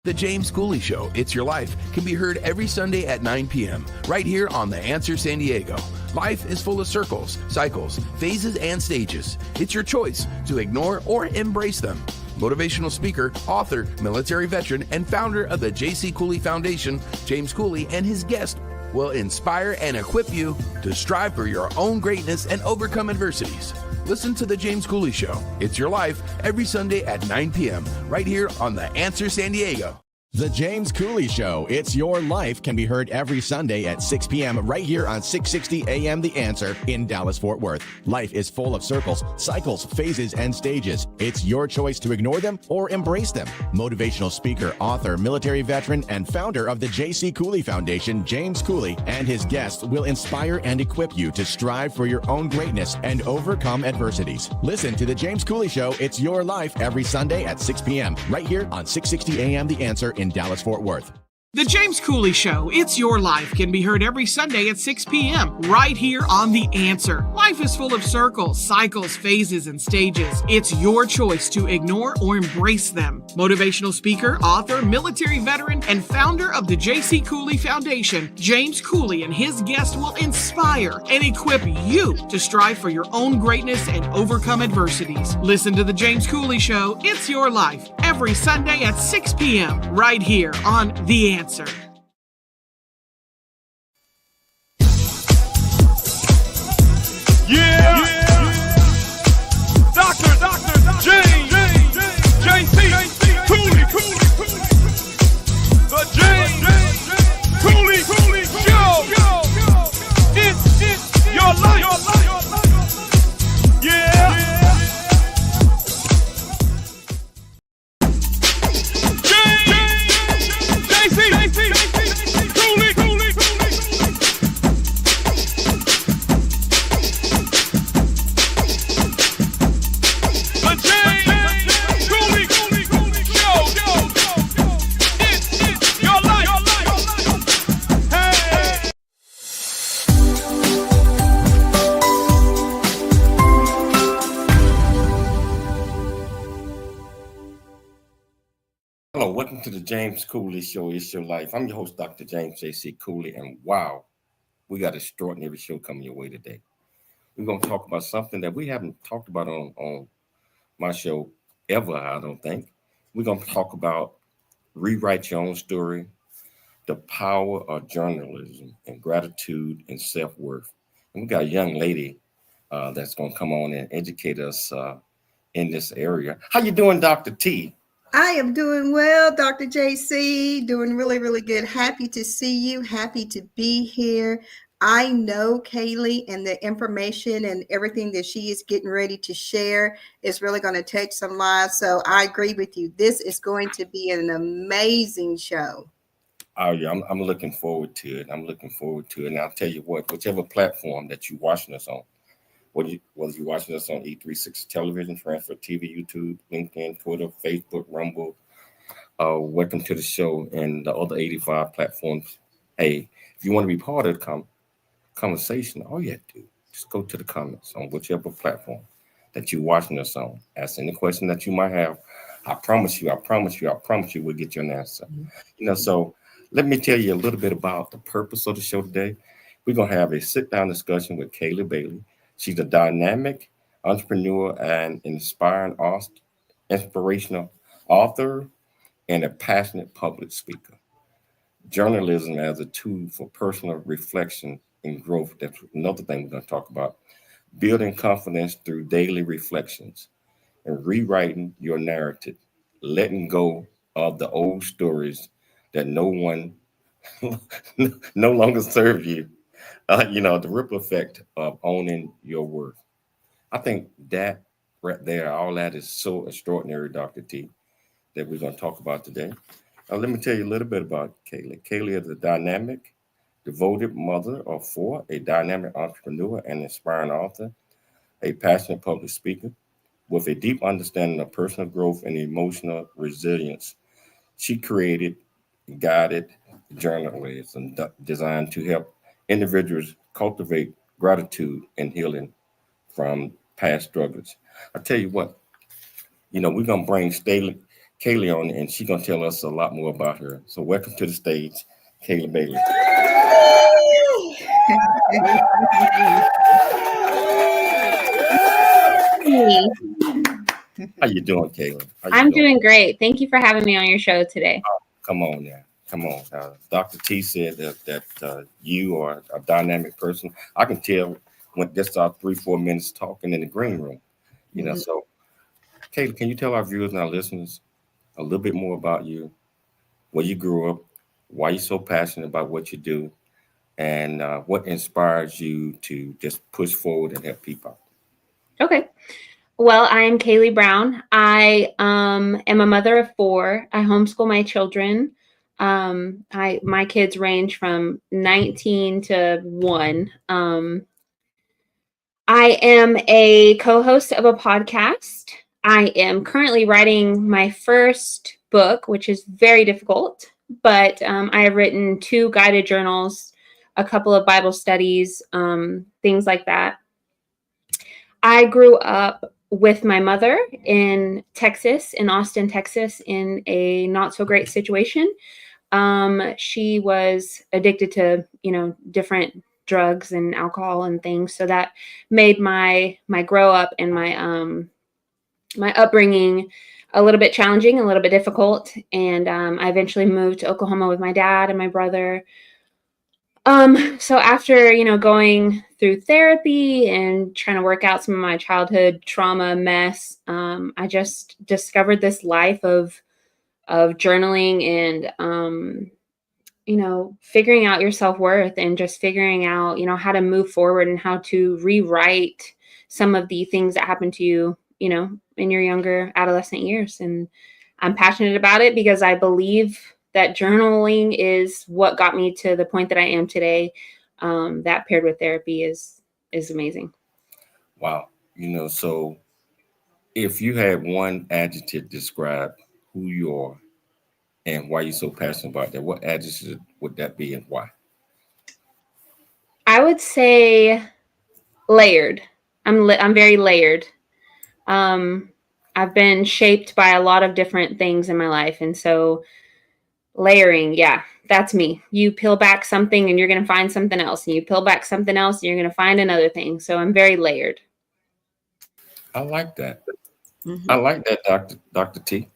The James Cooley Show, It's Your Life, can be heard every Sunday at 9 p.m. right here on The Answer San Diego. Life is full of circles, cycles, phases, and stages. It's your choice to ignore or embrace them. Motivational speaker, author, military veteran, and founder of the J.C. Cooley Foundation, James Cooley, and his guest will inspire and equip you to strive for your own greatness and overcome adversities. Listen to The James Cooley Show, It's Your Life, every Sunday at 9 p.m. right here on The Answer San Diego. The James Cooley Show, It's Your Life, can be heard every Sunday at 6 p.m. right here on 660 AM The Answer in Dallas-Fort Worth. Life is full of circles, cycles, phases, and stages. It's your choice to ignore them or embrace them. Motivational speaker, author, military veteran, and founder of the J.C. Cooley Foundation, James Cooley, and his guests will inspire and equip you to strive for your own greatness and overcome adversities. Listen to The James Cooley Show, It's Your Life, every Sunday at 6 p.m. right here on 660 AM The Answer in Dallas-Fort Worth. The James Cooley Show, It's Your Life, can be heard every Sunday at 6 p.m. right here on The Answer. Life is full of circles, cycles, phases, and stages. It's your choice to ignore or embrace them. Motivational speaker, author, military veteran, and founder of the J.C. Cooley Foundation, James Cooley and his guests will inspire and equip you to strive for your own greatness and overcome adversities. Listen to The James Cooley Show, It's Your Life, every Sunday at 6 p.m. right here on The Answer. Yeah. Dr. James J.C. Cooley. The James Cooley Show. It's your life. Yeah. Hello, welcome to the James Cooley Show, It's Your Life. I'm your host, Dr. James J.C. Cooley, and wow, we got an extraordinary show coming your way today. We're going to talk about something that we haven't talked about on my show ever, I don't think. We're going to talk about rewrite your own story, the power of journalism, and gratitude and self-worth. And we got a young lady that's going to come on and educate us in this area. How you doing, Dr. T? I am doing well, Dr. JC, doing really, really good. Happy to see you. Happy to be here. I know Kaylee and the information and everything that she is getting ready to share is really going to touch some lives. So I agree with you. This is going to be an amazing show. Oh yeah, I'm looking forward to it. I'm looking forward to it. And I'll tell you what, whichever platform that you're watching us on, whether you're watching us on E360 Television, Transfer TV, YouTube, LinkedIn, Twitter, Facebook, Rumble, welcome to the show and the other 85 platforms. Hey, if you want to be part of the conversation, all you have to do just go to the comments on whichever platform that you're watching us on. Ask any question that you might have. I promise you, we'll get you an answer. So let me tell you a little bit about the purpose of the show today. We're going to have a sit-down discussion with Kailey Bailey. She's a dynamic entrepreneur and inspirational author and a passionate public speaker. Journalism as a tool for personal reflection and growth. That's another thing we're going to talk about. Building confidence through daily reflections and rewriting your narrative, letting go of the old stories that no longer serve you. The ripple effect of owning your worth. I think that right there, all that is so extraordinary, Dr. T, that we're going to talk about today. Now, let me tell you a little bit about Kaylee. Kaylee is a dynamic, devoted mother of four, a dynamic entrepreneur and inspiring author, a passionate public speaker with a deep understanding of personal growth and emotional resilience. She created guided journalism designed to help individuals cultivate gratitude and healing from past struggles. I tell you what, we're going to bring Kaylee on, and she's going to tell us a lot more about her. So welcome to the stage, Kailey Bailey. How you doing, Kayla? I'm doing great. Thank you for having me on your show today. Come on now. Come on. Dr. T said that you are a dynamic person. I can tell when just our 3-4 minutes talking in the green room. So Kayla, can you tell our viewers and our listeners a little bit more about you, where you grew up, why you're so passionate about what you do, and what inspires you to just push forward and help people? Okay. Well, I am Kailey Brown. I am a mother of 4. I homeschool my children. My kids range from 19 to 1. I am a co-host of a podcast. I am currently writing my first book, which is very difficult, but I have written 2 guided journals, a couple of Bible studies, things like that. I grew up with my mother in Texas, in Austin, Texas, in a not so great situation. She was addicted to, different drugs and alcohol and things. So that made my grow up and my upbringing a little bit challenging, a little bit difficult. And I eventually moved to Oklahoma with my dad and my brother. So after, going through therapy and trying to work out some of my childhood trauma mess, I just discovered this life of journaling and, figuring out your self-worth and just figuring out, how to move forward and how to rewrite some of the things that happened to you, in your younger adolescent years. And I'm passionate about it because I believe that journaling is what got me to the point that I am today. That paired with therapy is amazing. Wow. So if you had one adjective to describe who you are and why you're so passionate about that, what adjective would that be and why? I would say layered. I'm very layered. I've been shaped by a lot of different things in my life. And so layering, yeah, that's me. You peel back something and you're going to find something else. And you peel back something else and you're going to find another thing. So I'm very layered. I like that. Mm-hmm. I like that, Dr. T.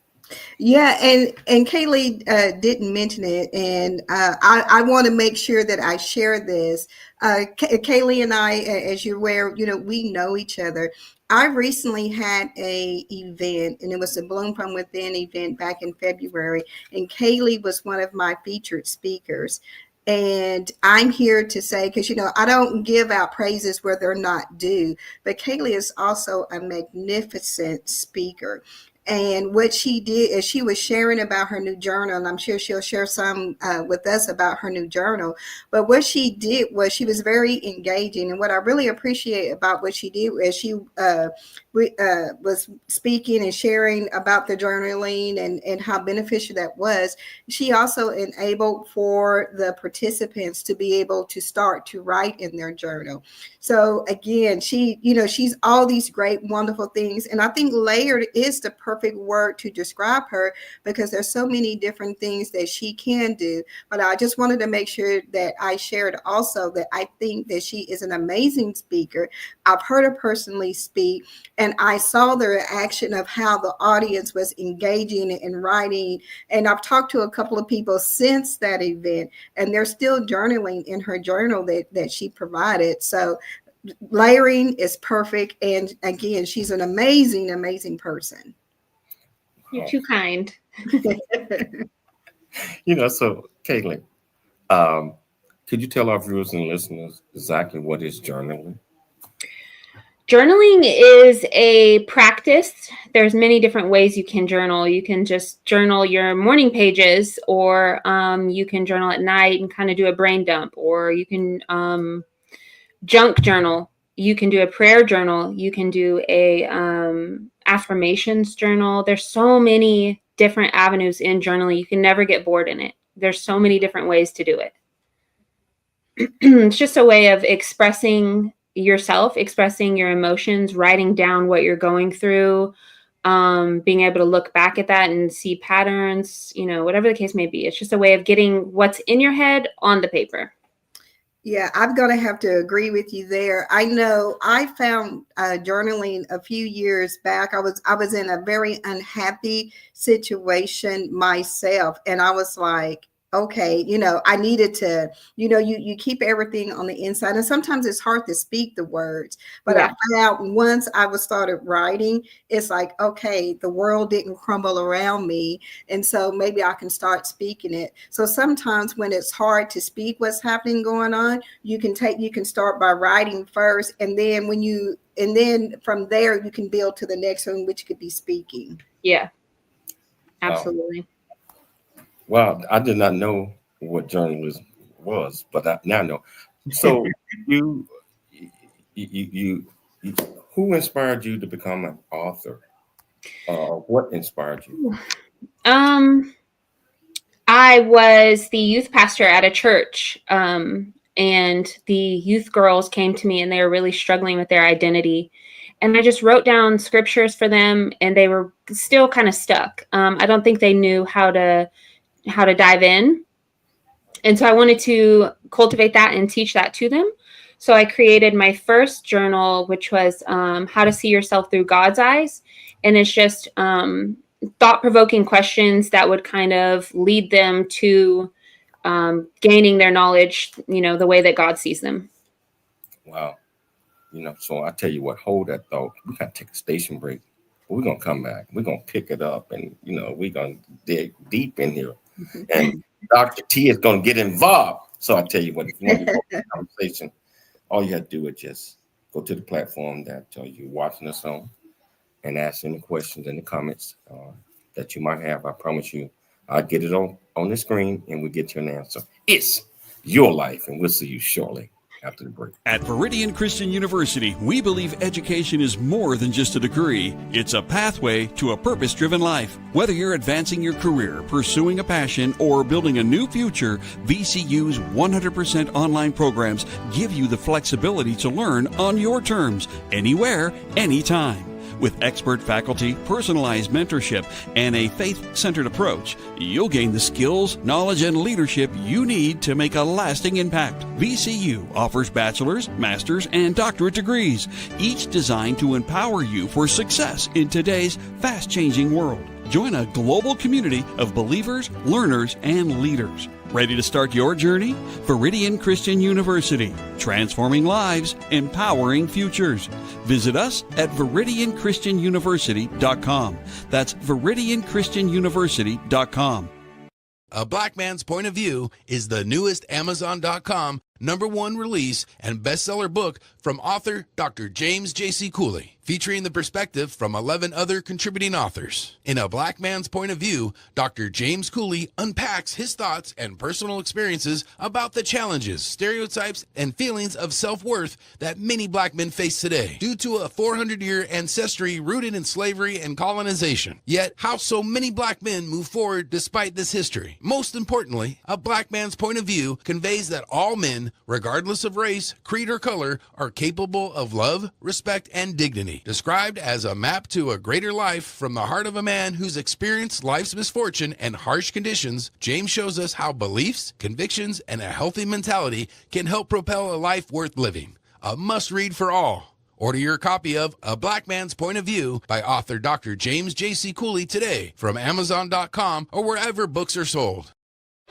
Yeah, and Kaylee didn't mention it, and I want to make sure that I share this. Kaylee and I, as you're aware, we know each other. I recently had a event, and it was a Bloom from Within event back in February, and Kaylee was one of my featured speakers. And I'm here to say, because I don't give out praises where they're not due, but Kaylee is also a magnificent speaker. And what she did is she was sharing about her new journal, and I'm sure she'll share some with us about her new journal. But what she did was she was very engaging. And what I really appreciate about what she did is she was speaking and sharing about the journaling and how beneficial that was. She also enabled for the participants to be able to start to write in their journal. So again, she's all these great, wonderful things. And I think layered is the perfect word to describe her, because there's so many different things that she can do. But I just wanted to make sure that I shared also that I think that she is an amazing speaker. I've heard her personally speak, and I saw the reaction of how the audience was engaging and writing. And I've talked to a couple of people since that event, and they're still journaling in her journal that she provided. So layering is perfect. And again, she's an amazing, amazing person. You're too kind. So Kailey, could you tell our viewers and listeners exactly what is journaling? Journaling is a practice. There's many different ways you can journal. You can just journal your morning pages, or you can journal at night and kind of do a brain dump, or you can junk journal. You can do a prayer journal. You can do a affirmations journal. There's so many different avenues in journaling. You can never get bored in it. There's so many different ways to do it. It's just a way of expressing yourself, expressing your emotions, writing down what you're going through, being able to look back at that and see patterns, whatever the case may be. It's just a way of getting what's in your head on the paper. Yeah, I'm going to have to agree with you there. I know I found journaling a few years back. I was in a very unhappy situation myself, and I was like, okay, I needed to, you keep everything on the inside, and sometimes it's hard to speak the words, but yeah. I found once I started writing, it's like, okay, the world didn't crumble around me, and so maybe I can start speaking it. So sometimes when it's hard to speak what's happening going on, you can start by writing first, and then from there you can build to the next one, which could be speaking. Yeah, absolutely. Well, I did not know what journalism was, but I now know. So you, who inspired you to become an author? What inspired you? I was the youth pastor at a church, and the youth girls came to me and they were really struggling with their identity. And I just wrote down scriptures for them, and they were still kind of stuck. I don't think they knew how to dive in. And so I wanted to cultivate that and teach that to them. So I created my first journal, which was how to see yourself through God's eyes. And it's just thought-provoking questions that would kind of lead them to gaining their knowledge, the way that God sees them. Wow. So I tell you what, hold that thought. We got to take a station break. We're going to come back. We're going to pick it up, and, we're going to dig deep in here. And Dr. T is going to get involved. So I tell you what, if you want to have a conversation, all you have to do is just go to the platform that you're watching us on and ask any questions in the comments that you might have. I promise you, I'll get it on the screen and we'll get you an answer. It's your life, and we'll see you shortly after the break. At Veridian Christian University, we believe education is more than just a degree. It's a pathway to a purpose-driven life. Whether you're advancing your career, pursuing a passion, or building a new future, VCU's 100% online programs give you the flexibility to learn on your terms, anywhere, anytime. With expert faculty, personalized mentorship, and a faith-centered approach, you'll gain the skills, knowledge, and leadership you need to make a lasting impact. VCU offers bachelor's, master's, and doctorate degrees, each designed to empower you for success in today's fast-changing world. Join a global community of believers, learners, and leaders. Ready to start your journey? Viridian Christian University, transforming lives, empowering futures. Visit us at ViridianChristianUniversity.com. That's ViridianChristianUniversity.com. A Black Man's Point of View is the newest Amazon.com #1 release and bestseller book from author Dr. James J.C. Cooley, featuring the perspective from 11 other contributing authors. In A Black Man's Point of View, Dr. James Cooley unpacks his thoughts and personal experiences about the challenges, stereotypes, and feelings of self-worth that many black men face today due to a 400-year ancestry rooted in slavery and colonization. Yet, how so many black men move forward despite this history. Most importantly, A Black Man's Point of View conveys that all men, regardless of race, creed, or color, are capable of love, respect, and dignity. Described as a map to a greater life from the heart of a man who's experienced life's misfortune and harsh conditions, James shows us how beliefs, convictions, and a healthy mentality can help propel a life worth living. A must-read for all. Order your copy of A Black Man's Point of View by author Dr. James J.C. Cooley today from Amazon.com or wherever books are sold.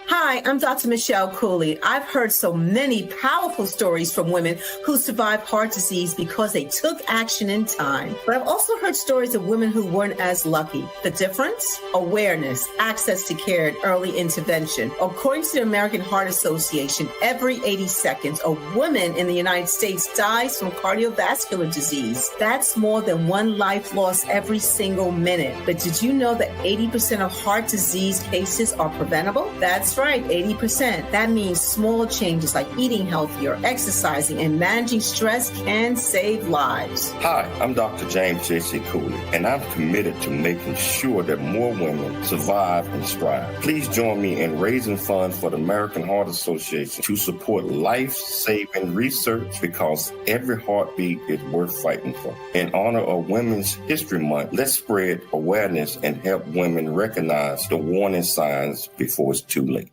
Hi, I'm Dr. Michelle Cooley. I've heard so many powerful stories from women who survived heart disease because they took action in time. But I've also heard stories of women who weren't as lucky. The difference? Awareness, access to care, and early intervention. According to the American Heart Association, every 80 seconds, a woman in the United States dies from cardiovascular disease. That's more than one life lost every single minute. But did you know that 80% of heart disease cases are preventable? That's right, 80%. That means small changes like eating healthier, exercising, and managing stress can save lives. Hi, I'm Dr. James J.C. Cooley, and I'm committed to making sure that more women survive and strive. Please join me in raising funds for the American Heart Association to support life-saving research, because every heartbeat is worth fighting for. In honor of Women's History Month, let's spread awareness and help women recognize the warning signs before it's too late.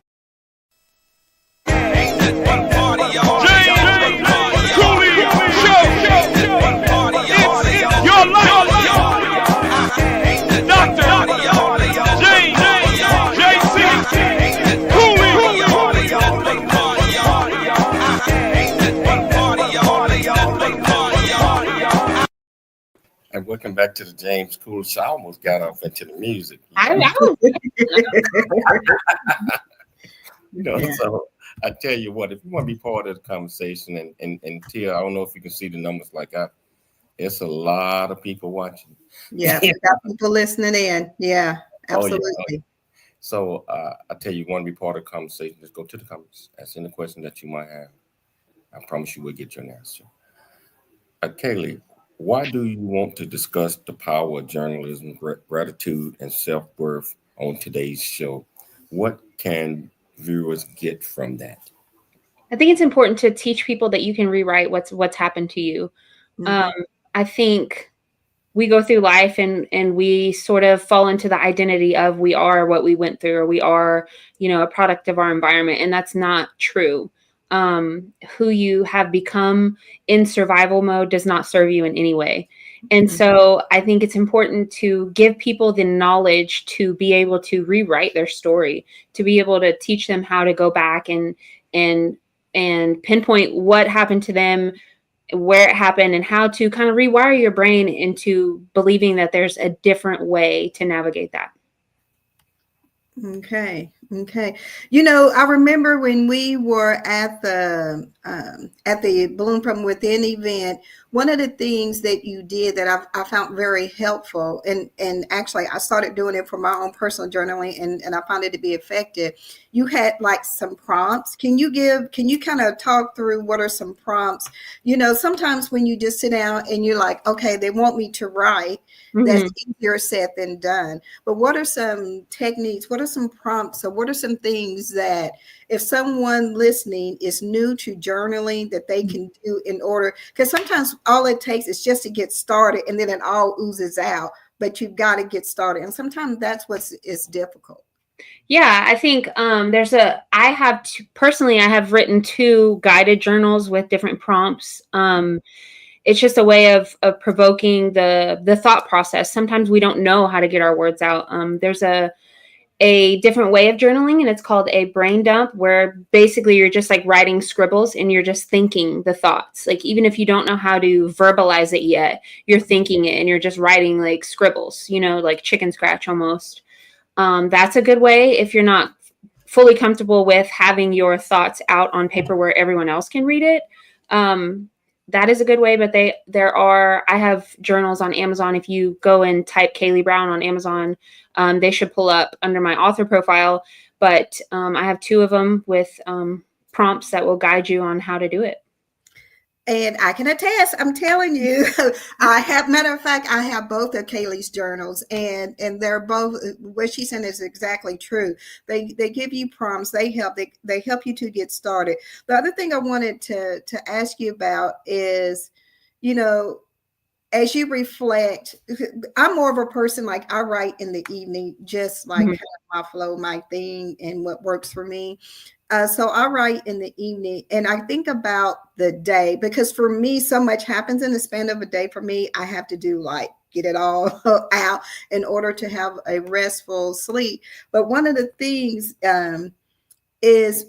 And welcome back to the James Cooley Show. I almost got off into the music. I know. So I tell you what, if you want to be part of the conversation, and Tia, I don't know if you can see the numbers like it's a lot of people watching. Yeah, we got people listening in. Yeah, absolutely. Oh, yeah. So I tell you, want to be part of the conversation, just go to the comments, ask any question that you might have. I promise you we'll get you an answer. Kaylee, why do you want to discuss the power of journalism, gratitude, and self-worth on today's show? What can viewers get from that? I think it's important to teach people that you can rewrite what's happened to you. Mm-hmm. I think we go through life and we sort of fall into the identity of we are what we went through, or we are, a product of our environment. And that's not true. Who you have become in survival mode does not serve you in any way. And so I think it's important to give people the knowledge to be able to rewrite their story, to be able to teach them how to go back and pinpoint what happened to them, where it happened, and how to kind of rewire your brain into believing that there's a different way to navigate that. Okay. I remember when we were at the Bloom from Within event, one of the things that you did that I found very helpful, and actually I started doing it for my own personal journaling, and I found it to be effective. You had like some prompts. Can you kind of talk through what are some prompts? Sometimes when you just sit down and you're like, okay, they want me to write, that's easier said than done. But what are some techniques? What are some prompts? Or what are some things that if someone listening is new to journaling that they can do in order? Because sometimes all it takes is just to get started, and then it all oozes out. But you've got to get started. And sometimes that's is difficult. Yeah, I think I have written 2 guided journals with different prompts. it's just a way of provoking the thought process. Sometimes we don't know how to get our words out. There's a different way of journaling, and it's called a brain dump, where basically you're just like writing scribbles and you're just thinking the thoughts. Like, even if you don't know how to verbalize it yet, you're thinking it and you're just writing like scribbles, like chicken scratch almost. That's a good way if you're not fully comfortable with having your thoughts out on paper where everyone else can read it. That is a good way, but I have journals on Amazon. If you go and type Kailey Brown on Amazon, they should pull up under my author profile, but I have 2 of them with prompts that will guide you on how to do it. And I can attest, I'm telling you, matter of fact, I have both of Kailey's journals, and they're both, what she said is exactly true. They give you prompts, they help you to get started. The other thing I wanted to ask you about is, as you reflect, I'm more of a person, like I write in the evening, just like kind of my flow, my thing, and what works for me. So I write in the evening, and I think about the day, because for me, so much happens in the span of a day. For me, I have to do get it all out in order to have a restful sleep. But one of the things is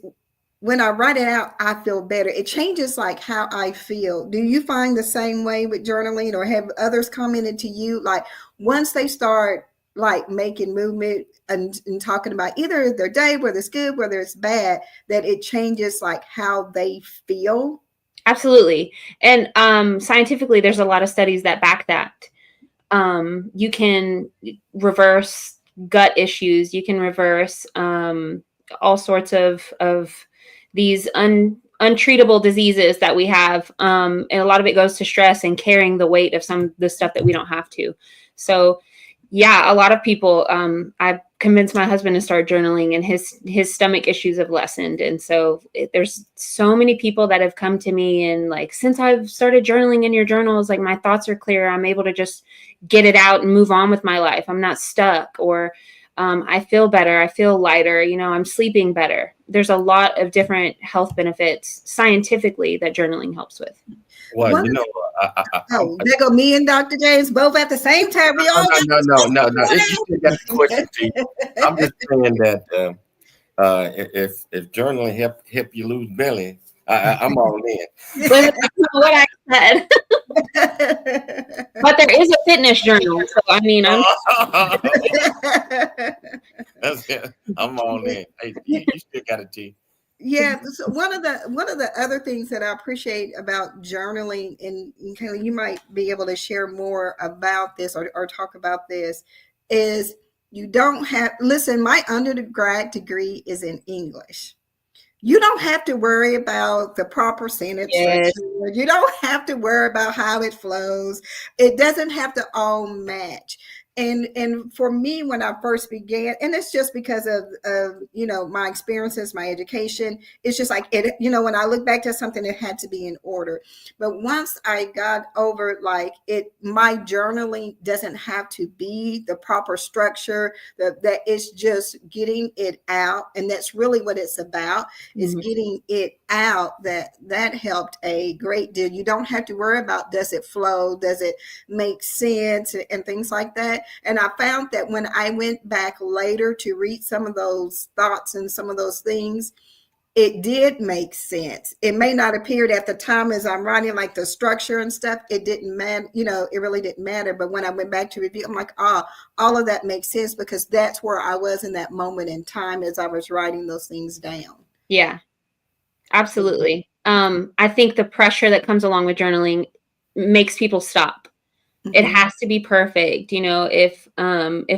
when I write it out, I feel better. It changes like how I feel. Do you find the same way with journaling, or have others commented to you, like once they start like making movement and talking about either their day, whether it's good, whether it's bad, that it changes like how they feel? Absolutely. And scientifically, there's a lot of studies that back that. You can reverse gut issues. You can reverse all sorts of these untreatable diseases that we have. And a lot of it goes to stress and carrying the weight of some of the stuff that we don't have to. So yeah, a lot of people, I've convinced my husband to start journaling, and his stomach issues have lessened. And so there's so many people that have come to me, and like, since I've started journaling in your journals, like my thoughts are clear. I'm able to just get it out and move on with my life. I'm not stuck, or I feel better. I feel lighter. I'm sleeping better. There's a lot of different health benefits scientifically that journaling helps with. Well, there go me and Dr. James both at the same time. We all no. It's just got the question to you. I'm just saying that if journaling help you lose belly, I'm all in. That's what I said. But there is a fitness journal, so I mean, I'm all in. Hey, you still got a T. Yeah, so one of the other things that I appreciate about journaling, and Kayla, you might be able to share more about this or talk about this, is you don't have, listen, my undergrad degree is in English. You don't have to worry about the proper sentence structure. You don't have to worry about how it flows. It doesn't have to all match. And for me, when I first began, and it's just because of my experiences, my education, it's just like it, when I look back to something, it had to be in order. But once I got over my journaling doesn't have to be the proper structure, that it's just getting it out. And that's really what it's about, is getting it out. That helped a great deal. You don't have to worry about, does it flow? Does it make sense? And things like that. And I found that when I went back later to read some of those thoughts and some of those things, it did make sense. It may not appear at the time as I'm writing, like the structure and stuff, it didn't matter, it really didn't matter. But when I went back to review, I'm like, all of that makes sense, because that's where I was in that moment in time as I was writing those things down. Yeah, absolutely. I think the pressure that comes along with journaling makes people stop. It has to be perfect. If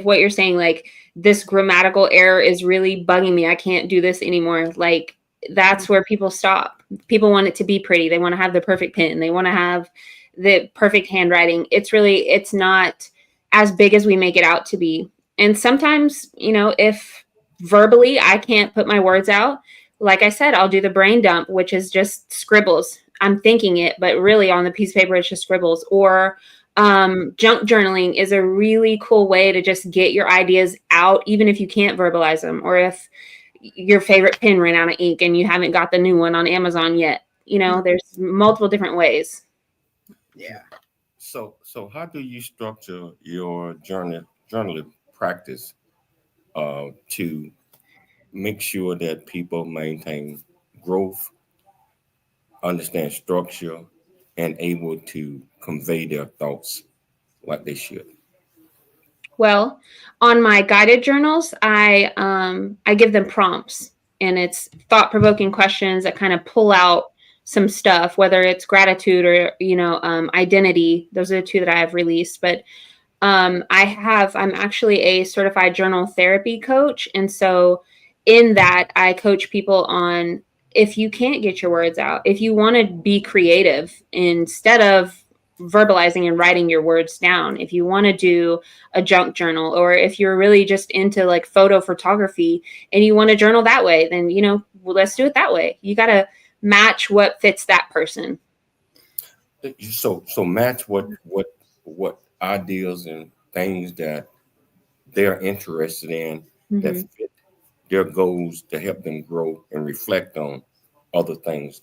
what you're saying, like, this grammatical error is really bugging me, I can't do this anymore. Like, that's where people stop. People want it to be pretty. They want to have the perfect pen. They want to have the perfect handwriting. It's not as big as we make it out to be. And sometimes, if verbally I can't put my words out, like I said, I'll do the brain dump, which is just scribbles. I'm thinking it, but really on the piece of paper, it's just scribbles. Or junk journaling is a really cool way to just get your ideas out, even if you can't verbalize them, or if your favorite pen ran out of ink and you haven't got the new one on Amazon yet. There's multiple different ways. Yeah. So how do you structure your journaling practice to make sure that people maintain growth, understand structure, and able to convey their thoughts like they should? Well, on my guided journals, I give them prompts, and it's thought-provoking questions that kind of pull out some stuff, whether it's gratitude or identity. Those are the two that I have released. But I'm actually a certified journal therapy coach, and so in that I coach people on, if you can't get your words out, if you want to be creative instead of verbalizing and writing your words down, if you want to do a junk journal, or if you're really just into like photo photography and you want to journal that way, then let's do it that way. You got to match what fits that person. So match what ideas and things that they're interested in that fit their goals to help them grow and reflect on other things.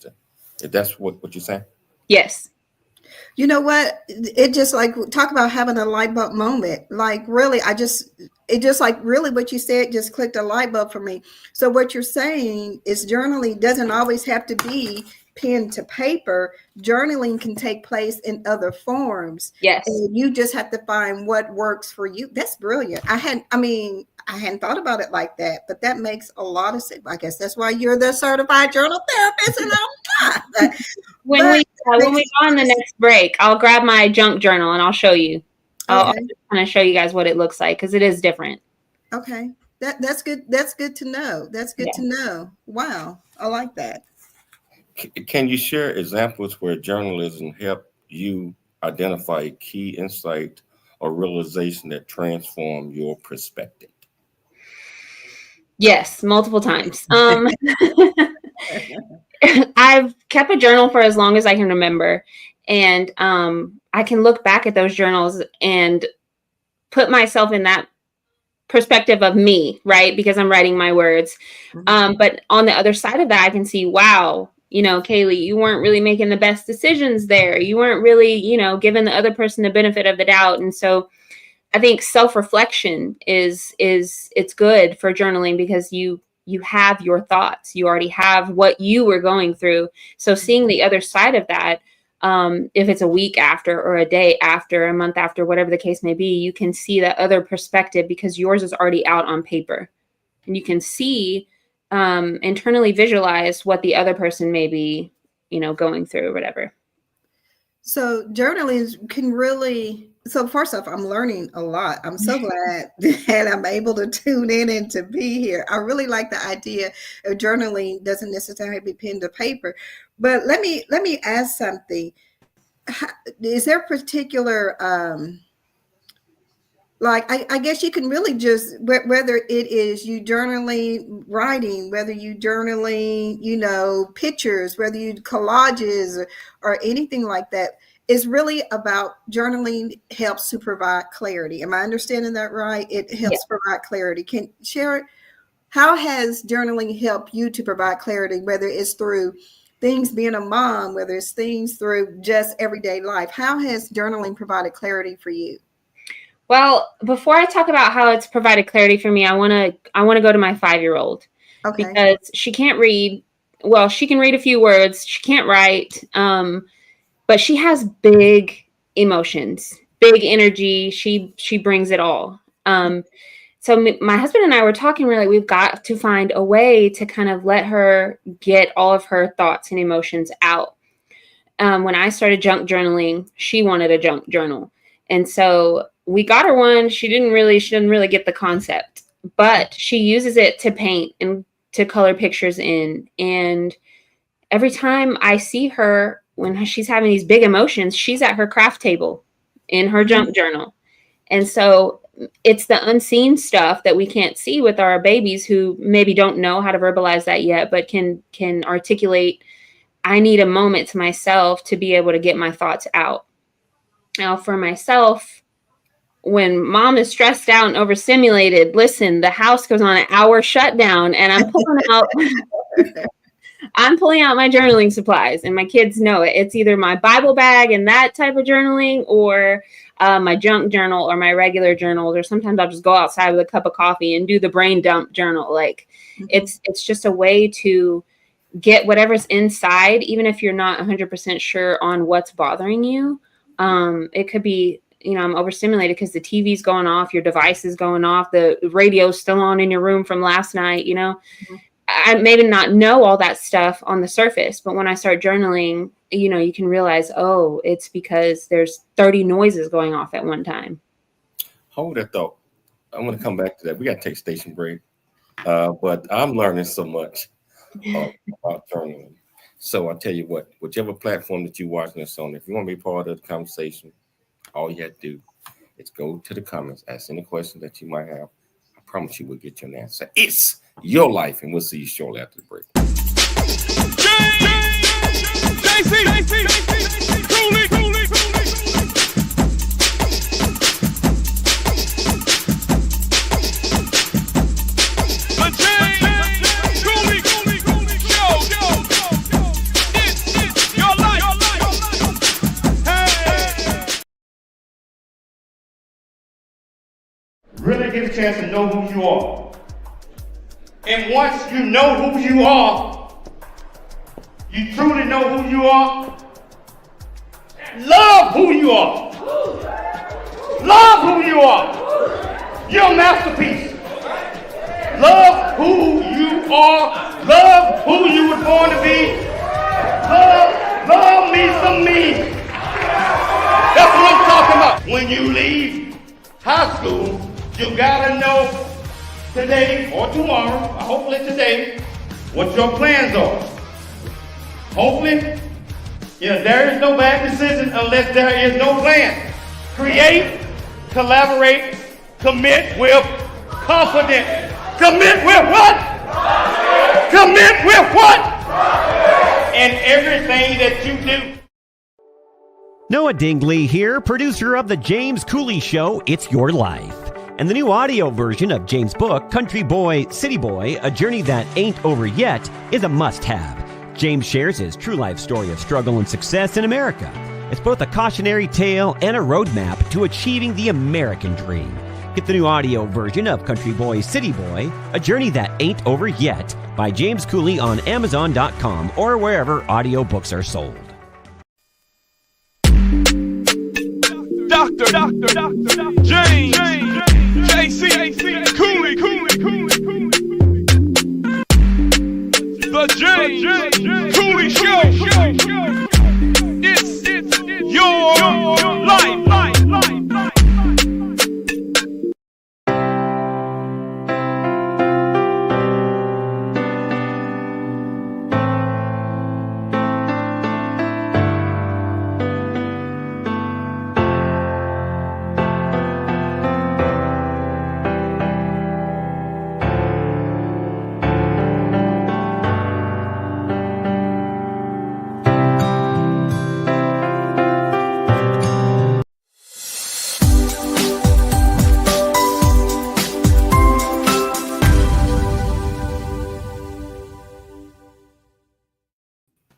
That's what you're saying? Yes. You know what? It just like talk about having a light bulb moment. Like really, it just like really what you said just clicked a light bulb for me. So what you're saying is journaling doesn't always have to be pen to paper. Journaling can take place in other forms. Yes. And you just have to find what works for you. That's brilliant. I hadn't thought about it like that, but that makes a lot of sense. I guess that's why you're the certified journal therapist and I'm not. When we go on the next break, I'll grab my junk journal and I'll show you. I'll just kind of show you guys what it looks like, because it is different. Okay. That's good. That's good to know. That's good to know. Wow. I like that. Can you share examples where journalism helped you identify key insight or realization that transform your perspective? Yes, multiple times. I've kept a journal for as long as I can remember. And I can look back at those journals and put myself in that perspective of me, right? Because I'm writing my words. But on the other side of that, I can see, wow, Kaylee, you weren't really making the best decisions there. You weren't really, giving the other person the benefit of the doubt. And so I think self-reflection it's good for journaling, because you have your thoughts. You already have what you were going through. So seeing the other side of that, if it's a week after or a day after, a month after, whatever the case may be, you can see that other perspective because yours is already out on paper. And you can see, internally visualize what the other person may be, going through or whatever. So journaling can really, so first off, I'm learning a lot. I'm so glad that I'm able to tune in and to be here. I really like the idea of journaling doesn't necessarily be pen to paper. But let me ask something. Is there a particular, I guess you can really just, whether it is you journaling, writing, whether you journaling, pictures, whether you collages or anything like that, is really about journaling helps to provide clarity. Am I understanding that right? It helps provide clarity. Can share, how has journaling helped you to provide clarity, whether it's through things being a mom, whether it's things through just everyday life? How has journaling provided clarity for you? Well, before I talk about how it's provided clarity for me, I want to go to my 5-year-old, because she can't read. Well, she can read a few words. She can't write, but she has big emotions, big energy. She brings it all. So my husband and I were talking. We're like, we've got to find a way to kind of let her get all of her thoughts and emotions out. When I started junk journaling, she wanted a junk journal, and so we got her one. She didn't really get the concept, but she uses it to paint and to color pictures in. And every time I see her, when she's having these big emotions, she's at her craft table in her junk journal. And so it's the unseen stuff that we can't see with our babies, who maybe don't know how to verbalize that yet, but can articulate, I need a moment to myself to be able to get my thoughts out. Now for myself, when mom is stressed out and overstimulated, listen, the house goes on an hour shutdown, and I'm pulling out I'm pulling out my journaling supplies, and my kids know it. It's either my Bible bag and that type of journaling, or my junk journal, or my regular journals, or sometimes I'll just go outside with a cup of coffee and do the brain dump journal. Like it's just a way to get whatever's inside, even if you're not 100% sure on what's bothering you. It could be, I'm overstimulated because the TV's going off, your device is going off, the radio's still on in your room from last night, I maybe not know all that stuff on the surface, but when I start journaling, you can realize, oh, it's because there's 30 noises going off at one time. Hold that thought. I want to come back to that. We got to take a station break, but I'm learning so much about journaling. So I'll tell you what, whichever platform that you're watching this on, if you want to be part of the conversation, all you have to do is go to the comments, ask any question that you might have. I promise you we'll get you an answer. It's your life, and we'll see you shortly after the break. Really get a chance to know who you are. And once you know who you are, you truly know who you are, love who you are. Love who you are. You're a masterpiece. Love who you are. Love who you were born to be. Love me some me. That's what I'm talking about. When you leave high school, you gotta know today or tomorrow, or hopefully today, what your plans are. Hopefully, there is no bad decision unless there is no plan. Create, collaborate, commit with confidence. Commit with what? Commit with what? And everything that you do. Noah Dingley here, producer of The James Cooley Show, It's Your Life. And the new audio version of James' book, Country Boy, City Boy, A Journey That Ain't Over Yet, is a must-have. James shares his true life story of struggle and success in America. It's both a cautionary tale and a roadmap to achieving the American dream. Get the new audio version of Country Boy, City Boy, A Journey That Ain't Over Yet by James Cooley on Amazon.com or wherever audiobooks are sold. Dr. James J.C. Cooley. The James Cooley Show. It's your life.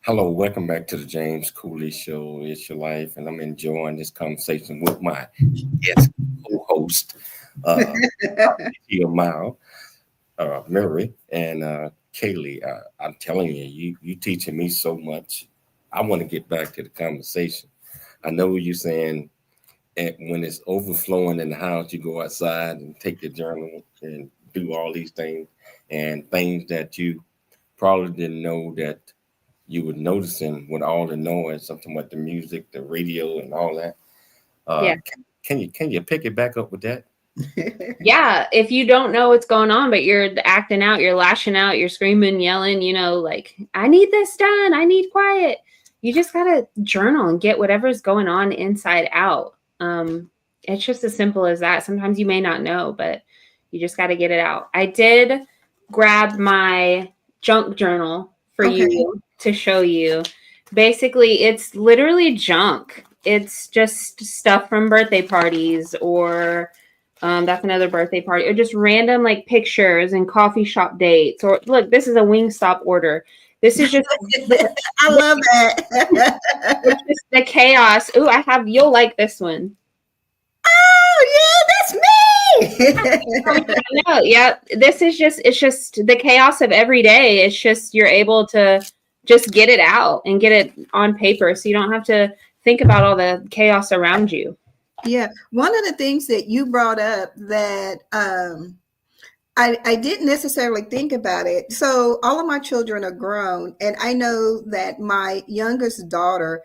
Hello, welcome back to the James Cooley Show. It's your life, and I'm enjoying this conversation with my guest co-host, Mary, and Kailey. I'm telling you teaching me so much. I want to get back to the conversation. I know you're saying when it's overflowing in the house, you go outside and take your journal and do all these things and things that you probably didn't know that you were noticing with all the noise, something like the music, the radio, and all that. Yeah. Can you pick it back up with that? Yeah. If you don't know what's going on, but you're acting out, you're lashing out, you're screaming, yelling, like, I need this done. I need quiet. You just got to journal and get whatever's going on inside out. It's just as simple as that. Sometimes you may not know, but you just got to get it out. I did grab my junk journal for you to show you. Basically, it's literally junk. It's just stuff from birthday parties, or that's another birthday party, or just random like pictures and coffee shop dates. Or look, this is a Wingstop order. This is just I love that. it's just the chaos. Ooh, you'll like this one. Oh yeah, that's me. No, yeah. It's just the chaos of every day. It's just you're able to just get it out and get it on paper. So you don't have to think about all the chaos around you. Yeah. One of the things that you brought up that I didn't necessarily think about it. So all of my children are grown, and I know that my youngest daughter,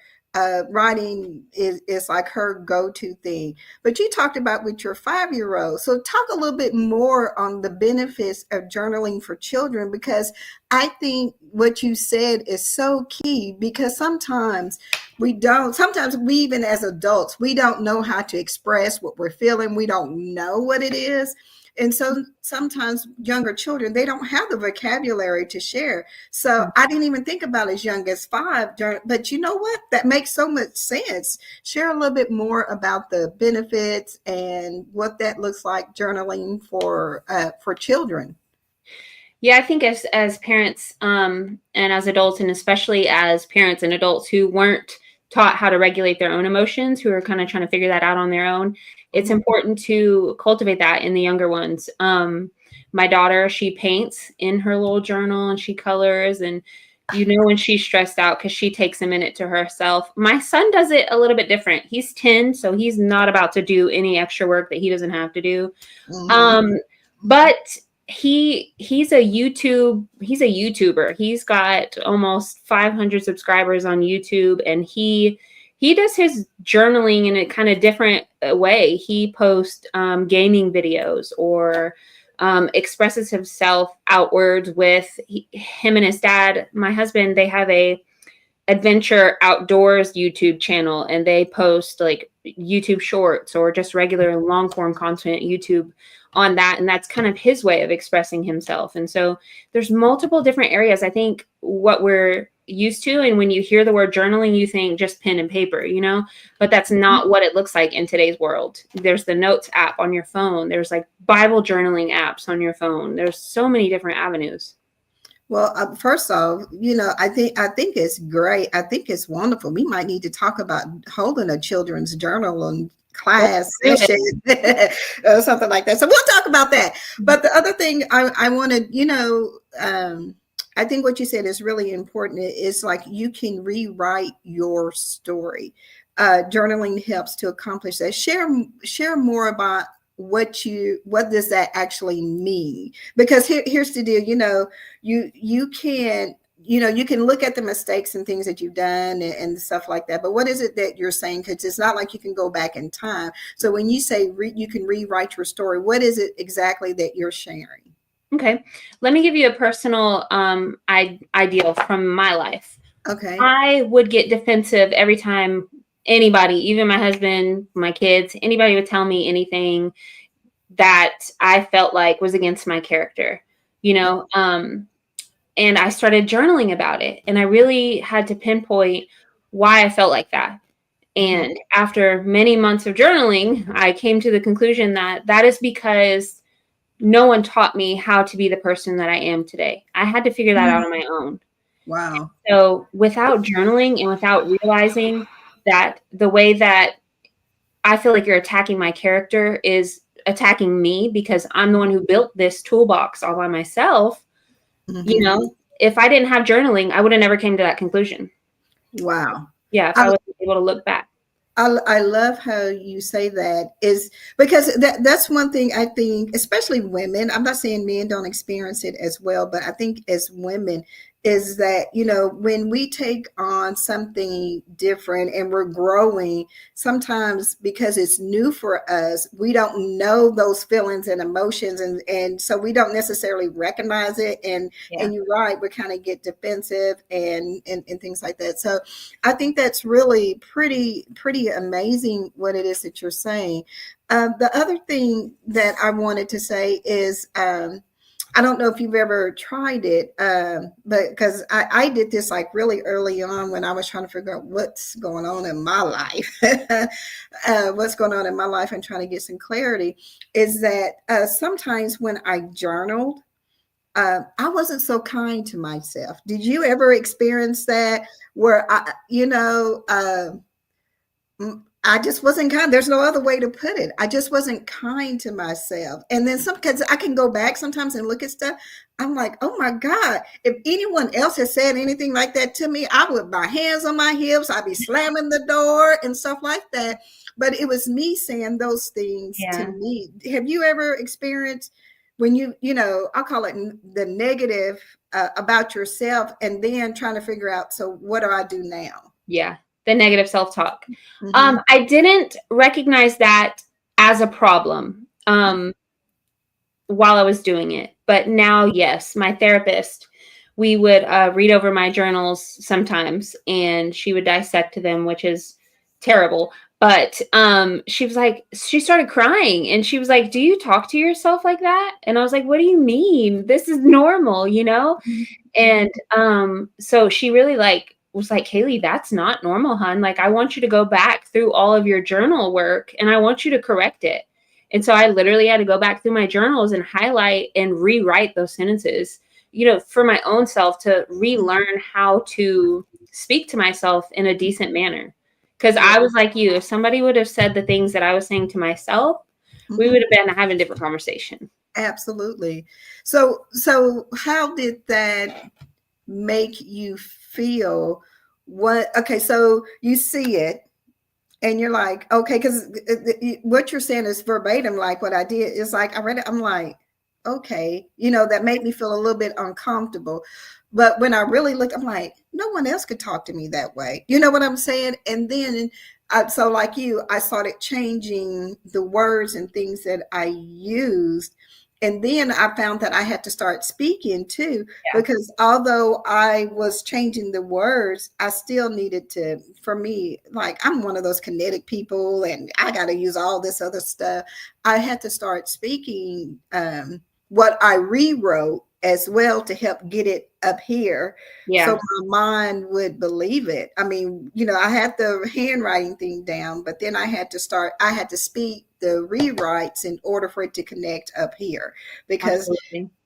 writing is like her go-to thing. But you talked about with your 5-year-old. So talk a little bit more on the benefits of journaling for children, because I think what you said is so key, because sometimes we even as adults, we don't know how to express what we're feeling. We don't know what it is. And so sometimes younger children, they don't have the vocabulary to share. So I didn't even think about as young as 5, but you know what? That makes so much sense. Share a little bit more about the benefits and what that looks like, journaling for children. Yeah, I think as parents and as adults, and especially as parents and adults who weren't taught how to regulate their own emotions, who are kind of trying to figure that out on their own, it's important to cultivate that in the younger ones. My daughter, she paints in her little journal and she colors, and when she's stressed out because she takes a minute to herself. My son does it a little bit different. He's 10, so he's not about to do any extra work that he doesn't have to do. But he's a YouTuber. He's got almost 500 subscribers on YouTube, and he does his journaling in a kind of different way. He posts gaming videos, or expresses himself outwards with him and his dad. My husband, they have a adventure outdoors YouTube channel, and they post like YouTube shorts or just regular long form content YouTube on that. And that's kind of his way of expressing himself. And so there's multiple different areas. I think what we're used to, and when you hear the word journaling, you think just pen and paper, but that's not what it looks like in today's world. There's the notes app on your phone. There's like Bible journaling apps on your phone. There's so many different avenues. Well, first off, I think it's great. I think it's wonderful. We might need to talk about holding a children's journal and class session or something like that. So we'll talk about that. But the other thing I wanted, I think what you said is really important. It's like you can rewrite your story. Journaling helps to accomplish that. Share more about what does that actually mean? Because here's the deal, you can look at the mistakes and things that you've done and stuff like that, but what is it that you're saying? Because it's not like you can go back in time. So when you say you can rewrite your story, what is it exactly that you're sharing? Okay, let me give you a personal ideal from my life. Okay. I would get defensive every time anybody, even my husband, my kids, anybody would tell me anything that I felt like was against my character, and I started journaling about it, and I really had to pinpoint why I felt like that. And after many months of journaling, I came to the conclusion that is because no one taught me how to be the person that I am today. I had to figure that out on my own. Wow. So without journaling and without realizing that the way that I feel like you're attacking my character is attacking me, because I'm the one who built this toolbox all by myself. If I didn't have journaling, I would have never came to that conclusion. Wow. Yeah. If I was able to look back. I love how you say that, is because that's one thing I think, especially women, I'm not saying men don't experience it as well, but I think as women, is that, when we take on something different and we're growing, sometimes because it's new for us, we don't know those feelings and emotions. And so we don't necessarily recognize it. And you're right, we kind of get defensive and things like that. So I think that's really pretty amazing what it is that you're saying. The other thing that I wanted to say is, I don't know if you've ever tried it, but because I did this like really early on when I was trying to figure out what's going on in my life, and trying to get some clarity, is that sometimes when I journaled, I wasn't so kind to myself. Did you ever experience that where I just wasn't kind? There's no other way to put it. I just wasn't kind to myself. And then because I can go back sometimes and look at stuff, I'm like, oh my God, if anyone else has said anything like that to me, I would my hands on my hips, I'd be slamming the door and stuff like that. But it was me saying those things to me. Have you ever experienced when I'll call it the negative about yourself, and then trying to figure out, so what do I do now? Yeah. The negative self-talk. I didn't recognize that as a problem while I was doing it. But now, yes, my therapist, we would read over my journals sometimes, and she would dissect them, which is terrible. But she was like, she started crying, and she was like, do you talk to yourself like that? And I was like, what do you mean? This is normal, And so she really was like, Kailey, that's not normal, hon. Like, I want you to go back through all of your journal work, and I want you to correct it. And so I literally had to go back through my journals and highlight and rewrite those sentences, for my own self, to relearn how to speak to myself in a decent manner. Because I was like you, if somebody would have said the things that I was saying to myself, we would have been having a different conversation. Absolutely. So how did that make you feel? So you see it and you're like, okay, because what you're saying is verbatim, like what I did is like, I read it, I'm like, okay, that made me feel a little bit uncomfortable. But when I really looked, I'm like, no one else could talk to me that way. You know what I'm saying? And then so like you, I started changing the words and things that I used. And then I found that I had to start speaking too, because although I was changing the words, I still needed to, for me, like I'm one of those kinetic people and I got to use all this other stuff. I had to start speaking what I rewrote as well to help get it up here. So my mind would believe it. I mean, I had the handwriting thing down, but then I had to speak the rewrites in order for it to connect up here, because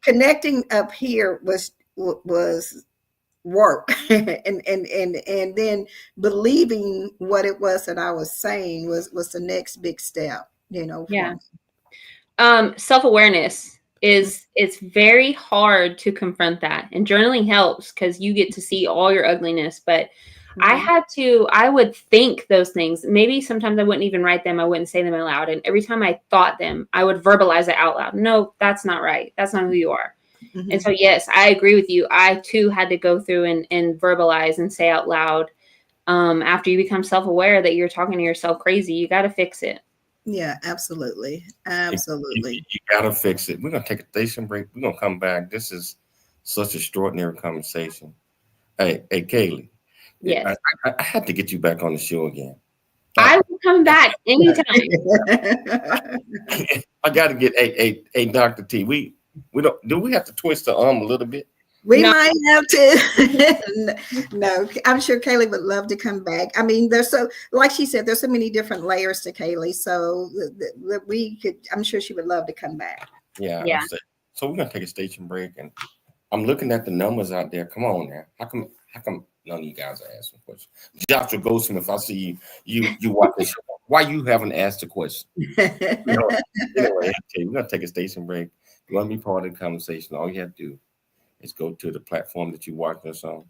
connecting up here was work and then believing what it was that I was saying was the next big step, Self-awareness it's very hard to confront that, and journaling helps because you get to see all your ugliness. But I would think those things. Maybe sometimes I wouldn't even write them. I wouldn't say them out loud. And every time I thought them, I would verbalize it out loud. No, that's not right. That's not who you are. And so, yes, I agree with you. I too had to go through and verbalize and say out loud. After you become self-aware that you're talking to yourself crazy, you got to fix it. Yeah, absolutely. You got to fix it. We're going to take a station break. We're going to come back. This is such an extraordinary conversation. Hey, Kailey. Yes. I had to get you back on the show again. I will come back anytime. I got to get a Dr. T. We have to twist the arm a little bit? We might have to. No, I'm sure Kailey would love to come back. I mean, like she said, there's so many different layers to Kailey. So I'm sure she would love to come back. Yeah. So we're going to take a station break, and I'm looking at the numbers out there. Come on now. How come none of you guys are asking questions? Joshua Goldsmith, I see you watch this show. Why you haven't asked a question? Anyway, we're going to take a station break. You want to be part of the conversation, all you have to do is go to the platform that you watch us on.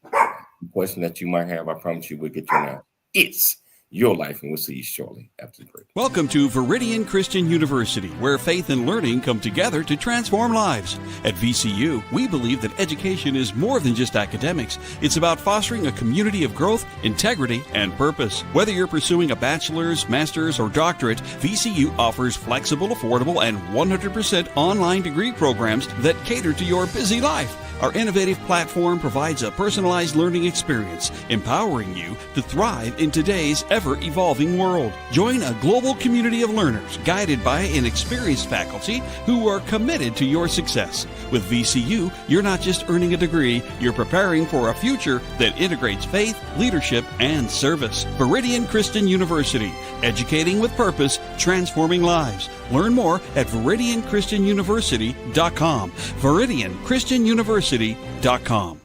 The question that you might have, I promise you we'll get you now. It's your life, and we'll see you shortly after the break. Welcome to Veridian Christian University, where faith and learning come together to transform lives. At VCU, we believe that education is more than just academics. It's about fostering a community of growth, integrity, and purpose. Whether you're pursuing a bachelor's, master's, or doctorate, VCU offers flexible, affordable, and 100% online degree programs that cater to your busy life. Our innovative platform provides a personalized learning experience, empowering you to thrive in today's ever-evolving world. Join a global community of learners guided by an experienced faculty who are committed to your success. With VCU, you're not just earning a degree, you're preparing for a future that integrates faith, leadership, and service. Viridian Christian University, educating with purpose, transforming lives. Learn more at ViridianChristianUniversity.com. ViridianChristianUniversity.com.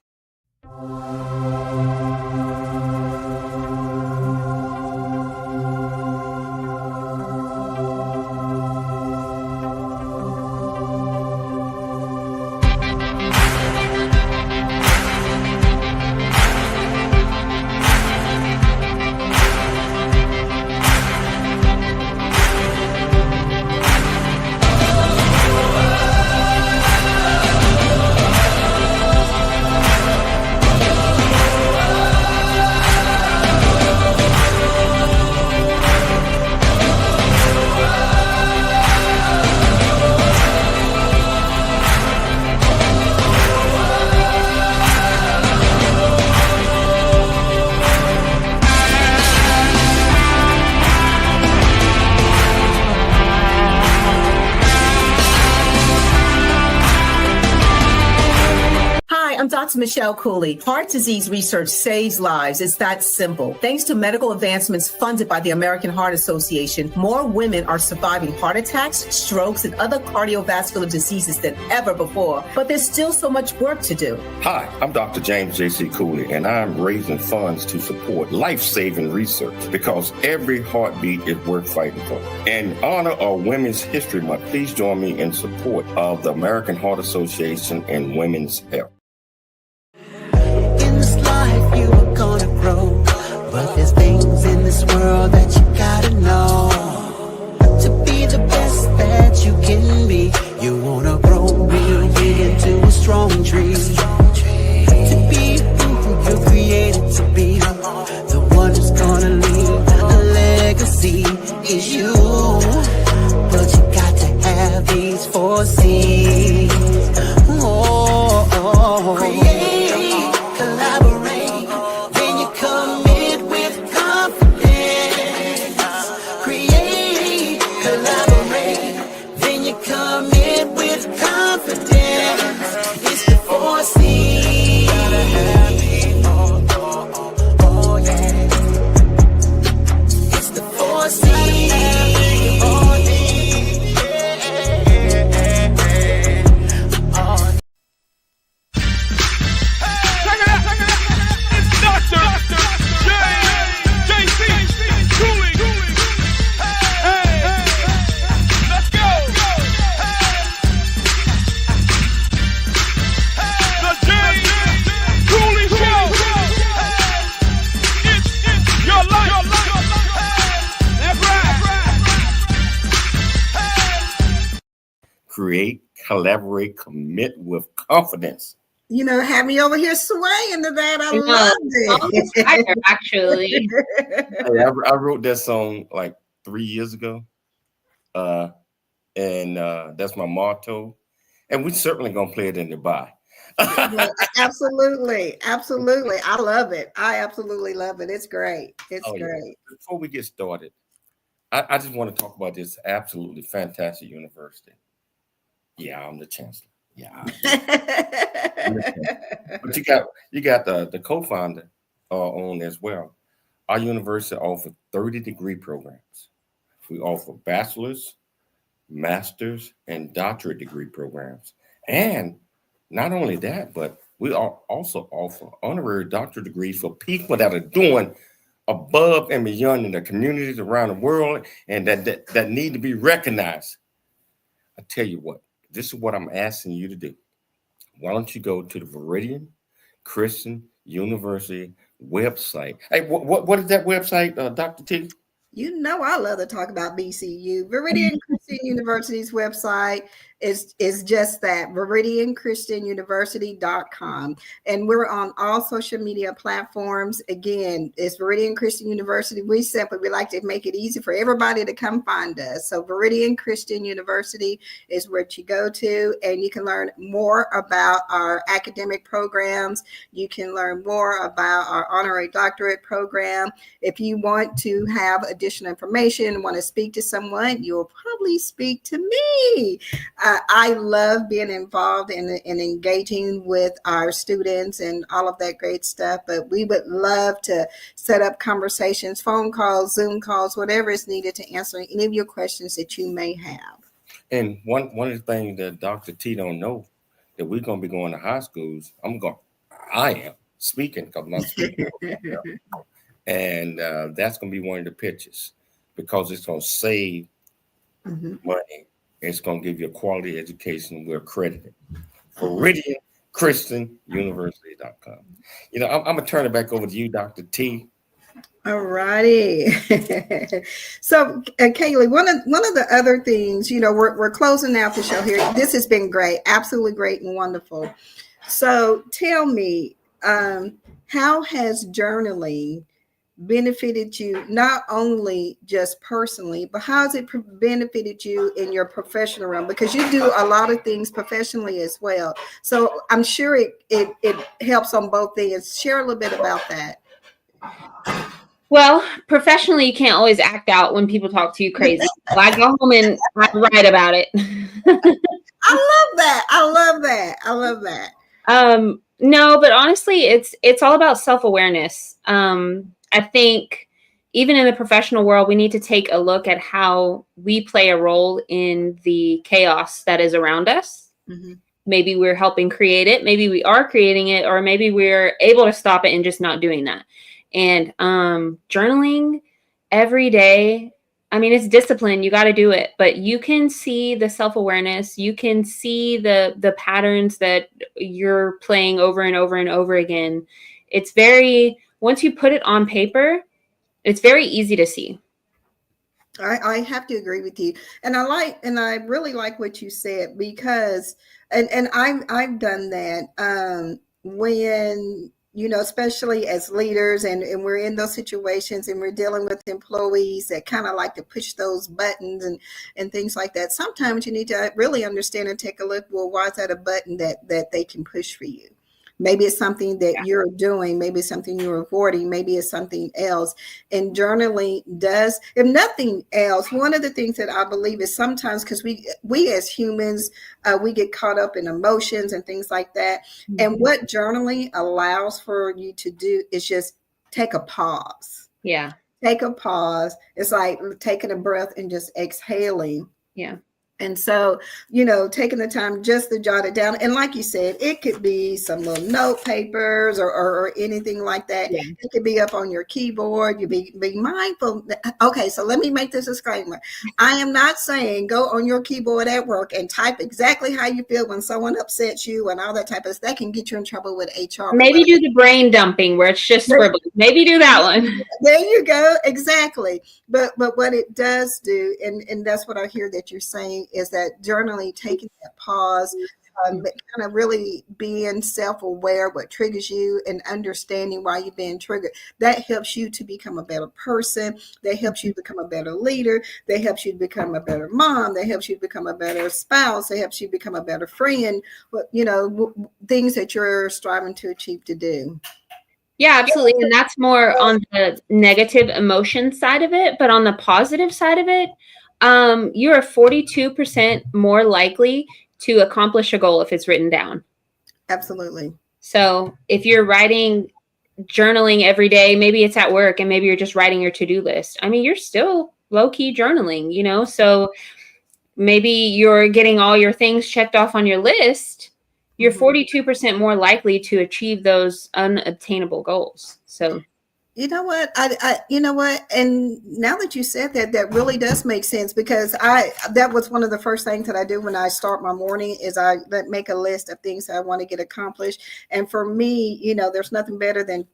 I'm Dr. Michelle Cooley. Heart disease research saves lives. It's that simple. Thanks to medical advancements funded by the American Heart Association, more women are surviving heart attacks, strokes, and other cardiovascular diseases than ever before. But there's still so much work to do. Hi, I'm Dr. James J.C. Cooley, and I'm raising funds to support life-saving research because every heartbeat is worth fighting for. In honor of Women's History Month, please join me in support of the American Heart Association and women's health. You are gonna grow, but there's things in this world that you gotta know. To be the best that you can be, you wanna grow real big into a strong tree. To be who you're created to be, the one who's gonna leave a legacy is you. But you got to have these 4 C's. Create, collaborate, then you commit with confidence. Create, collaborate, then you commit with confidence. It's the 4 C's. Gotta have these, oh yeah. It's the 4 C's. Create, collaborate, commit with confidence. You know, have me over here swaying to that. I love it. Actually, I wrote that song like 3 years ago, and that's my motto. And we're certainly gonna play it in Dubai. Absolutely, absolutely. I love it. I absolutely love it. It's great. It's great. Yeah. Before we get started, I just want to talk about this absolutely fantastic university. Yeah, I'm the chancellor. Yeah. But you got the co-founder on as well. Our university offers 30 degree programs. We offer bachelor's, master's, and doctorate degree programs. And not only that, but we also offer honorary doctorate degrees for people that are doing above and beyond in the communities around the world and that need to be recognized. I tell you what, this is what I'm asking you to do. Why don't you go to the Viridian Christian University website? Hey, what is that website, Dr. T? You know I love to talk about VCU. Viridian Christian University's website. is just that, ViridianChristianUniversity.com. And we're on all social media platforms. Again, it's Viridian Christian University. We like to make it easy for everybody to come find us. So Viridian Christian University is where you go to, and you can learn more about our academic programs. You can learn more about our honorary doctorate program. If you want to have additional information, want to speak to someone, you'll probably speak to me. I love being involved in engaging with our students and all of that great stuff, but we would love to set up conversations, phone calls, Zoom calls, whatever is needed to answer any of your questions that you may have. And one of the things that Dr. T don't know, that we're going to be going to high schools. I am speaking because I'm not speaking. And that's going to be one of the pitches, because it's going to save money. It's going to give you a quality education. We're accredited. ViridianChristianUniversity.com. I'm going to turn it back over to you, Dr. T. All righty. So, Kailey, one of the other things, we're closing out the show here. This has been great, absolutely great and wonderful. So tell me, how has journaling benefited you, not only just personally, but how has it benefited you in your professional realm? Because you do a lot of things professionally as well. So I'm sure it helps on both ends. Share a little bit about that. Well, professionally, you can't always act out when people talk to you crazy. So I go home and I write about it. I love that. No, but honestly, it's all about self-awareness. I think even in the professional world, we need to take a look at how we play a role in the chaos that is around us. Mm-hmm. Maybe we're helping create it. Maybe we are creating it, or maybe we're able to stop it and just not doing that. And journaling every day, I mean, it's discipline. You got to do it, but you can see the self-awareness. You can see the patterns that you're playing over and over and over again. Once you put it on paper, it's very easy to see. I have to agree with you. And I really like what you said, because, and I've done that when, especially as leaders, and we're in those situations and we're dealing with employees that kind of like to push those buttons and things like that. Sometimes you need to really understand and take a look, well, why is that a button that they can push for you? Maybe it's something that you're doing. Maybe it's something you're avoiding. Maybe it's something else. And journaling does, if nothing else, one of the things that I believe is sometimes, because we as humans, we get caught up in emotions and things like that. Mm-hmm. And what journaling allows for you to do is just take a pause. Yeah. Take a pause. It's like taking a breath and just exhaling. Yeah. And so, taking the time just to jot it down. And like you said, it could be some little note papers or anything like that. Yeah. It could be up on your keyboard. You be mindful. Okay, so let me make this a disclaimer. I am not saying go on your keyboard at work and type exactly how you feel when someone upsets you and all that type of stuff. That can get you in trouble with HR. Maybe do the brain dumping where it's just scribbling. Maybe do that one. There you go. Exactly. But what it does do, and that's what I hear that you're saying, is that journaling, taking that pause, kind of really being self-aware what triggers you and understanding why you're being triggered. That helps you to become a better person. That helps you become a better leader. That helps you to become a better mom. That helps you to become a better spouse. That helps you become a better friend. Things that you're striving to achieve to do. Yeah, absolutely. And that's more on the negative emotion side of it. But on the positive side of it, you're 42% more likely to accomplish a goal if it's written down. Absolutely. So if you're journaling every day, maybe it's at work and maybe you're just writing your to-do list. I mean, you're still low-key journaling, so maybe you're getting all your things checked off on your list. You're 42% more likely to achieve those unobtainable goals. So You know what? You know what? And now that you said that, that really does make sense, because that was one of the first things that I do when I start my morning is I make a list of things that I want to get accomplished. And for me, there's nothing better than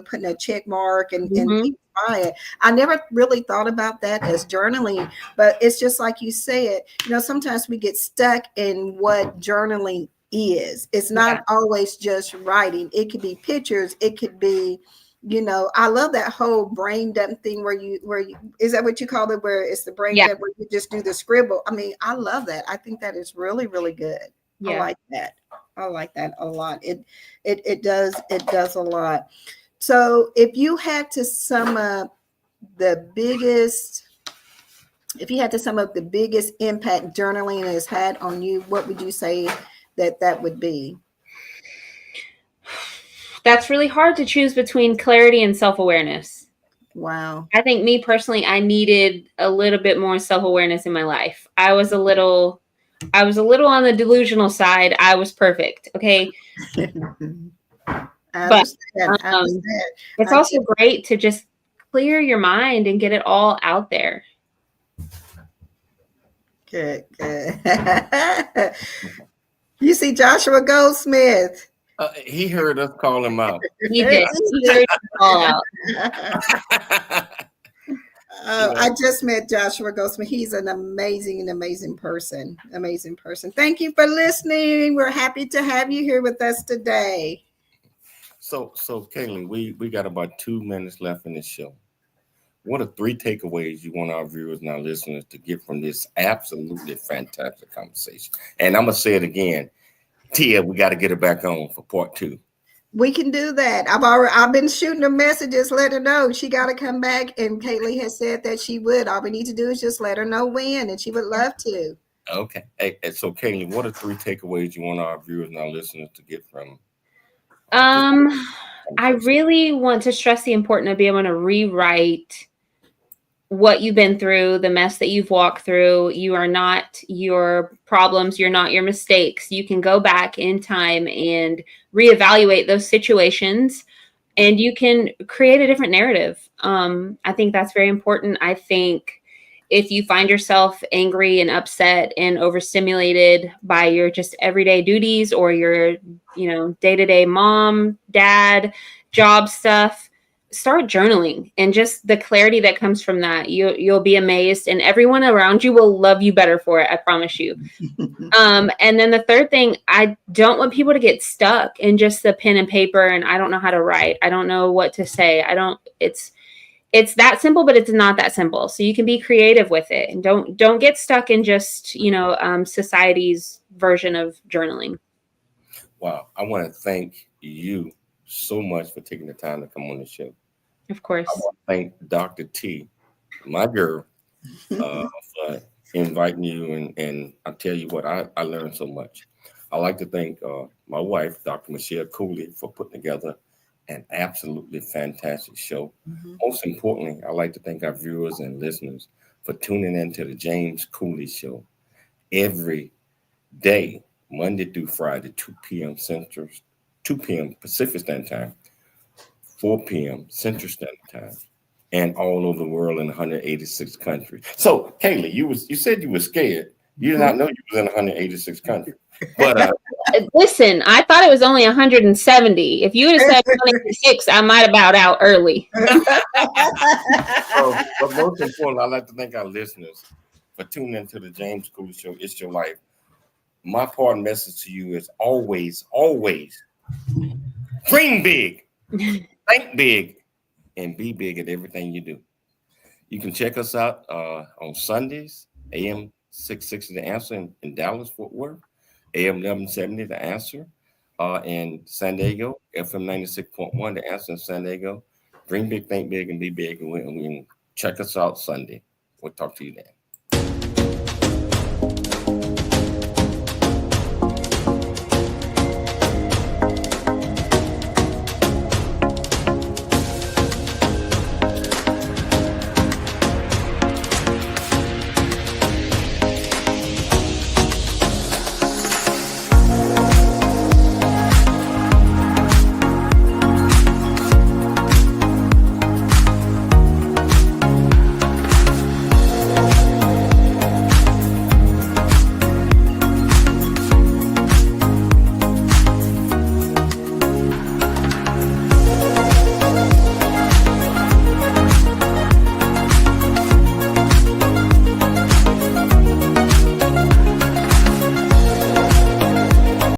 putting a check mark and keep by it. I never really thought about that as journaling, but it's just like you said, sometimes we get stuck in what journaling is. It's not always just writing. It could be pictures. It could be, I love that whole brain dump thing where you is that what you call it, where it's the brain dump where you just do the scribble. I mean, I love that. I think that is really, really good. I like that. I like that a lot. It does a lot. So if you had to sum up the biggest impact journaling has had on you, what would you say that would be? That's really hard to choose between clarity and self-awareness. Wow. I think me personally, I needed a little bit more self-awareness in my life. I was a little on the delusional side. I was perfect. Okay. But it's also great to just clear your mind and get it all out there. Good. You see Joshua Goldsmith. He heard us call him out. He did. He heard us call out. I just met Joshua Goldsmith. He's an amazing person. Amazing person. Thank you for listening. We're happy to have you here with us today. So Kayla, we got about 2 minutes left in the show. What are 3 takeaways you want our viewers and our listeners to get from this absolutely fantastic conversation? And I'm gonna say it again. Tia, we got to get her back on for part 2. We can do that. I've been shooting her messages, let her know she got to come back. And Kailey has said that she would. All we need to do is just let her know when, and she would love to. Okay. Hey, so Kailey, what are 3 takeaways you want our viewers and our listeners to get from? I really want to stress the importance of being able to rewrite what you've been through, the mess that you've walked through. You are not your problems. You're not your mistakes. You can go back in time and reevaluate those situations, and you can create a different narrative. I think that's very important. I think if you find yourself angry and upset and overstimulated by your just everyday duties or your, day-to-day mom, dad, job stuff, start journaling, and just the clarity that comes from that, you'll be amazed, and everyone around you will love you better for it. I promise you. And then the third thing, I don't want people to get stuck in just the pen and paper. And I don't know how to write. I don't know what to say. It's that simple, but it's not that simple. So you can be creative with it, and don't get stuck in just, society's version of journaling. Wow. I want to thank you so much for taking the time to come on the show. Of course. I want to thank Dr. T, my girl, for inviting you. And I tell you what, I learned so much. I like to thank my wife, Dr. Michelle Cooley, for putting together an absolutely fantastic show. Most importantly, I'd like to thank our viewers and listeners for tuning in to the James Cooley Show every day, Monday through Friday, 2 p.m. Central, 2 p.m. Pacific Standard Time, 4 p.m. Central Standard Time, and all over the world in 186 countries. So, Kayla, you said you were scared. You did not know you was in 186 countries. But listen, I thought it was only 170. If you would have said 186, I might have bowed out early. But most importantly, I'd like to thank our listeners for tuning into the James Cooley Show. It's your life. My part message to you is always, always dream big, think big, and be big at everything you do. You can check us out on Sundays, AM 660 The Answer in Dallas, Fort Worth, AM 1170 The Answer in San Diego, FM 96.1 The Answer in San Diego. Dream big, think big, and be big. And check us out Sunday. We'll talk to you then.